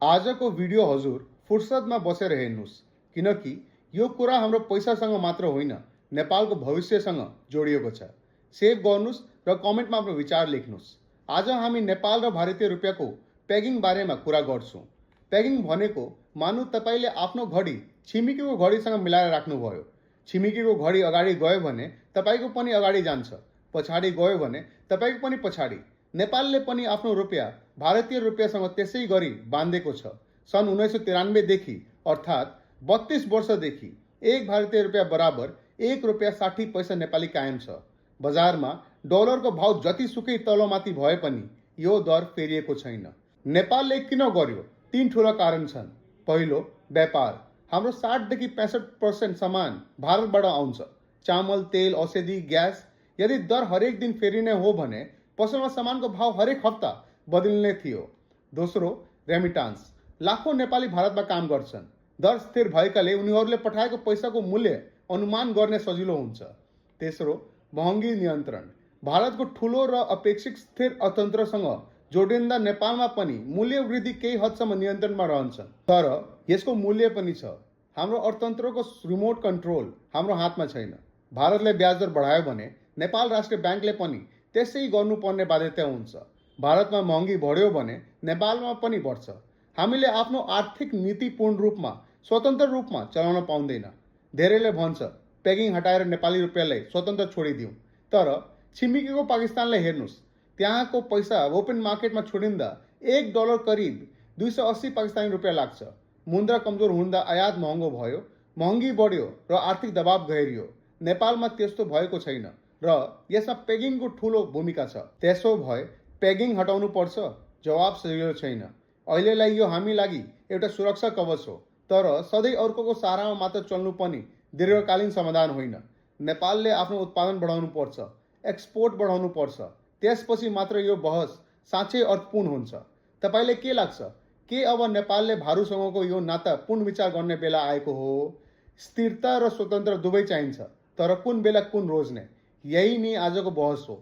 आजको भिडियो हजुर फुर्सदमा बसेर हेर्नुहोस्, किनकि यो कुरा हाम्रो पैसासँग मात्र होइन, नेपालको भविष्यसँग जोडिएको छ। सेभ गर्नुहोस् र कमेन्टमा आफ्नो विचार लेख्नुहोस्। आज हामी नेपाल र भारतीय रुपियाँको पेगिङ बारेमा कुरा गर्छौँ। पेगिङ भनेको मानु तपाईँले आफ्नो घडी छिमेकीको घडीसँग मिलाएर राख्नुभयो। छिमेकीको घडी अगाडि गयो भने तपाईँको पनि अगाडि जान्छ, पछाडि गयो भने तपाईँको पनि पछाडि। नेपालले पनि आफ्नो रुपियाँ भारतीय रुपियाँसँग त्यसै गरी बाँधेको छ। सन् 1993 देखि अर्थात् 32 वर्षदेखि एक भारतीय रुपियाँ बराबर 1 रुपियाँ 60 पैसा नेपाली कायम छ। बजारमा डलरको भाव जतिसुकै तलमाथि भए पनि यो दर फेरिएको छैन। नेपालले किन गर्यो? 3 ठुला कारण छन्। पहिलो, व्यापार। हाम्रो 60 देखि 65% सामान भारतबाट आउँछ। चामल, तेल, औषधि, ग्यास। यदि दर हरेक दिन फेरिने हो भने पसलमा सामानको भाव हरेक हप्ता बदलिने थियो। दोस्रो, रेमिटान्स। लाखौं नेपाली भारतमा काम गर्छन्। दर स्थिर भएकाले उनीहरूले पठाएको पैसाको मूल्य अनुमान गर्ने सजिलो हुन्छ। तेस्रो, महँगी नियन्त्रण। भारतको ठुलो र अपेक्षित स्थिर अर्थतन्त्रसँग जोडिँदा नेपालमा पनि मूल्य वृद्धि केही हदसम्म नियन्त्रणमा रहन्छन्। तर यसको मूल्य पनि छ। हाम्रो अर्थतन्त्रको रिमोट कन्ट्रोल हाम्रो हातमा छैन। भारतले ब्याज दर बढायो भने नेपाल राष्ट्रिय ब्याङ्कले पनि त्यसै गर्नुपर्ने बाध्यता हुन्छ। भारतमा महँगी बढ्यो भने नेपालमा पनि बढ्छ। हामीले आफ्नो आर्थिक नीति पूर्ण रूपमा स्वतन्त्र रूपमा चलाउन पाउँदैन। धेरैले भन्छ पेगिङ हटाएर नेपाली रुपियाँलाई स्वतन्त्र छोडिदिउँ। तर छिमेकीको पाकिस्तानलाई हेर्नुहोस्, त्यहाँको पैसा ओपन मार्केटमा छोडिँदा $1 करिब 280 पाकिस्तानी रुपियाँ लाग्छ। मुद्रा कमजोर हुँदा आयात महँगो भयो, महँगी बढ्यो र आर्थिक दबाव गहिरियो। नेपालमा त्यस्तो भएको छैन र यसमा पेगिङको ठुलो भूमिका छ। त्यसो भए पेगिङ हटाउनु पर्छ? जवाब सजिलो छैन। अहिलेलाई यो हामी लागि एउटा सुरक्षा कवच हो, तर सधैँ अर्कोको सहारामा मात्र चल्नु पनि दीर्घकालीन समाधान होइन। नेपालले आफ्नो उत्पादन बढाउनु पर्छ, एक्सपोर्ट बढाउनु पर्छ। त्यसपछि मात्र यो बहस साँच्चै अर्थपूर्ण हुन्छ। तपाईँले के लाग्छ? के अब नेपालले भारतसँगको यो नाता पुनर्विचार गर्ने बेला आएको हो? स्थिरता र स्वतन्त्र दुवै चाहिन्छ, तर कुन बेला कुन रोज्ने? यही नै आजको बहस हो।